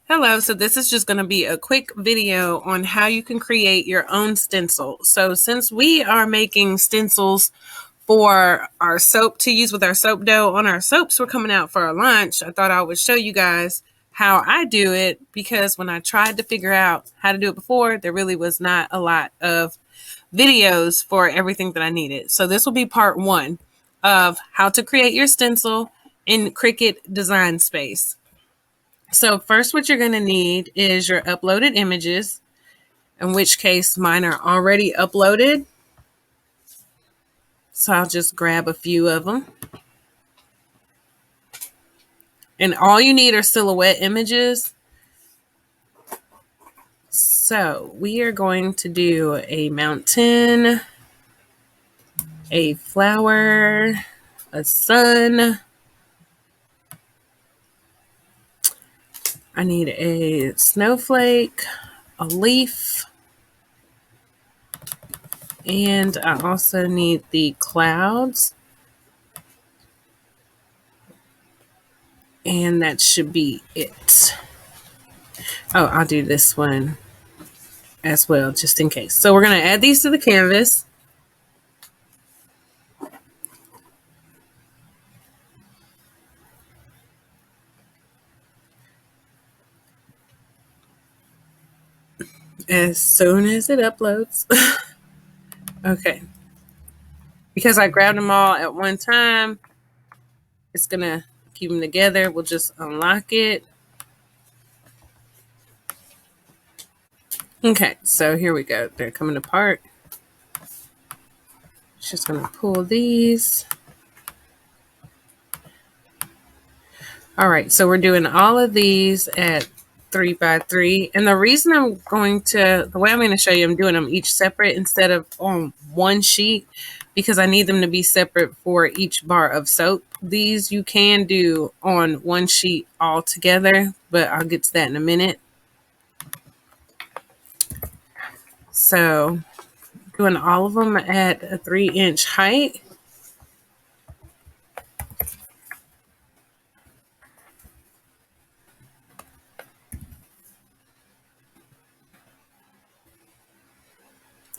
Hello, so this is just going to be a quick video on how you can create your own stencil. So since we are making stencils for our soap to use with our soap dough on our soaps we're coming out for our lunch, I thought I would show you guys how I do it, because when I tried to figure out how to do it before, there really was not a lot of videos for everything that I needed. So this will be part one of how to create your stencil in Cricut Design Space. So first, what you're going to need is your uploaded images, in which case mine are already uploaded. So I'll just grab a few of them. And all you need are silhouette images. So we are going to do a mountain, a flower, a sun. I need a snowflake, a leaf, and I also need the clouds. And that should be it. Oh, I'll do this one as well, just in case. So we're going to add these to the canvas. As soon as it uploads. Okay. Because I grabbed them all at one time, it's going to keep them together. We'll just unlock it. Okay, so here we go. They're coming apart. Just going to pull these. All right, so we're doing all of these at 3x3. And the reason the way I'm going to show you, I'm doing them each separate instead of on one sheet, because I need them to be separate for each bar of soap. These you can do on one sheet all together, but I'll get to that in a minute. So doing all of them at a 3-inch height.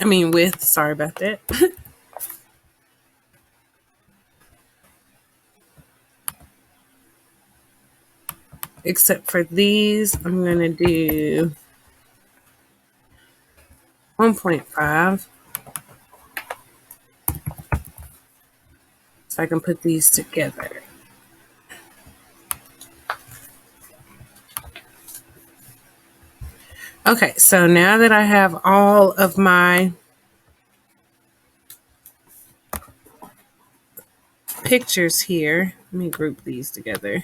Width, sorry about that. Except for these, I'm going to do 1.5. So I can put these together. Okay, so now that I have all of my pictures here, let me group these together.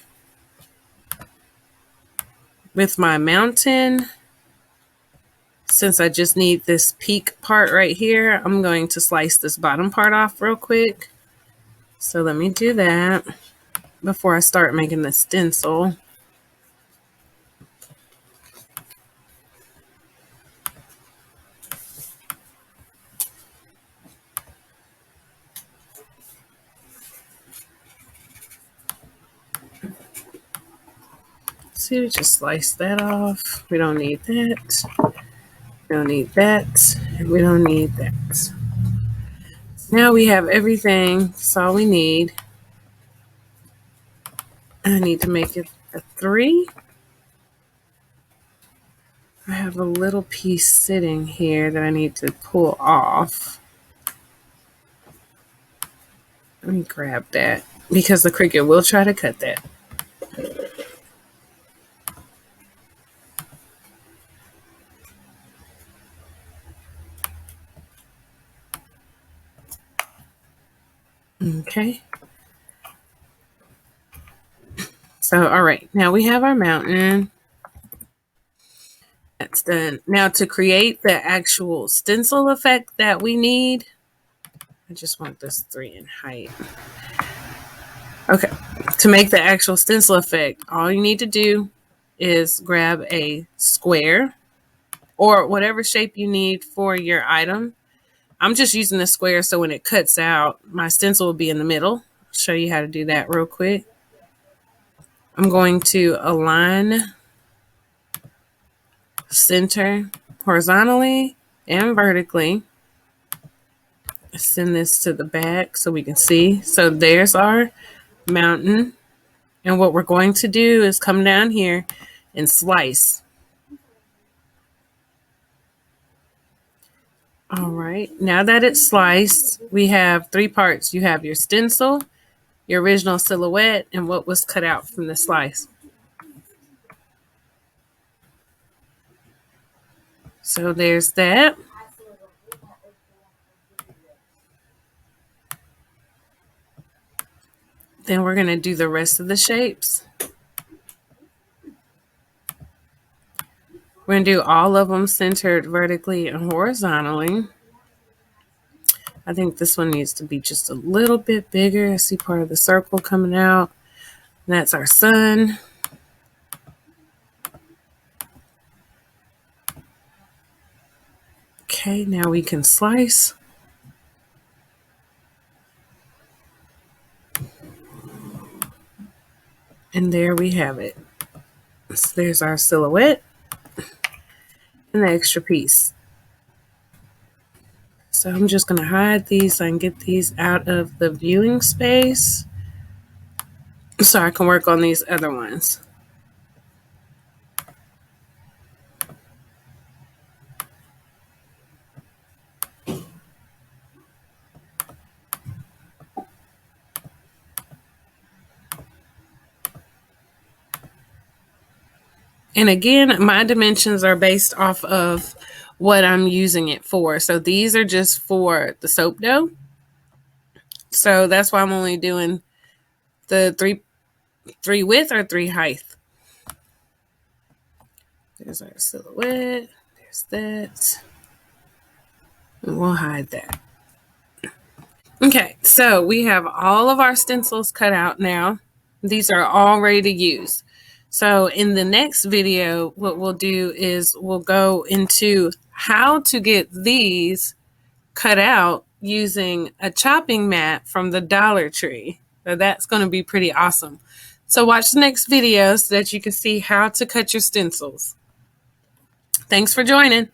With my mountain, since I just need this peak part right here, I'm going to slice this bottom part off real quick. So let me do that before I start making the stencil. See, just slice that off. We don't need that. We don't need that. We don't need that. Now we have everything. That's all we need. I need to make it a 3. I have a little piece sitting here that I need to pull off. Let me grab that, because the Cricut will try to cut that. Okay. So, all right, now we have our mountain. That's done. Now to create the actual stencil effect that we need, I just want this 3 in height. Okay, to make the actual stencil effect, all you need to do is grab a square or whatever shape you need for your item. I'm just using a square, so when it cuts out, my stencil will be in the middle. I'll show you how to do that real quick. I'm going to align center horizontally and vertically. Send this to the back so we can see. So there's our mountain. And what we're going to do is come down here and slice. All right, now that it's sliced, we have 3 parts. You have your stencil, your original silhouette, and what was cut out from the slice. So there's that. Then we're going to do the rest of the shapes. We're going to do all of them centered vertically and horizontally. I think this one needs to be just a little bit bigger. I see part of the circle coming out. And that's our sun. Okay, now we can slice. And there we have it. So there's our silhouette and the extra piece. So I'm just going to hide these so I can get these out of the viewing space so I can work on these other ones. And again, my dimensions are based off of what I'm using it for. So these are just for the soap dough. So that's why I'm only doing the three width or 3 height. There's our silhouette. There's that. And we'll hide that. Okay, so we have all of our stencils cut out now. These are all ready to use. So in the next video, what we'll do is we'll go into how to get these cut out using a chopping mat from the Dollar Tree. So that's going to be pretty awesome. So watch the next video so that you can see how to cut your stencils. Thanks for joining.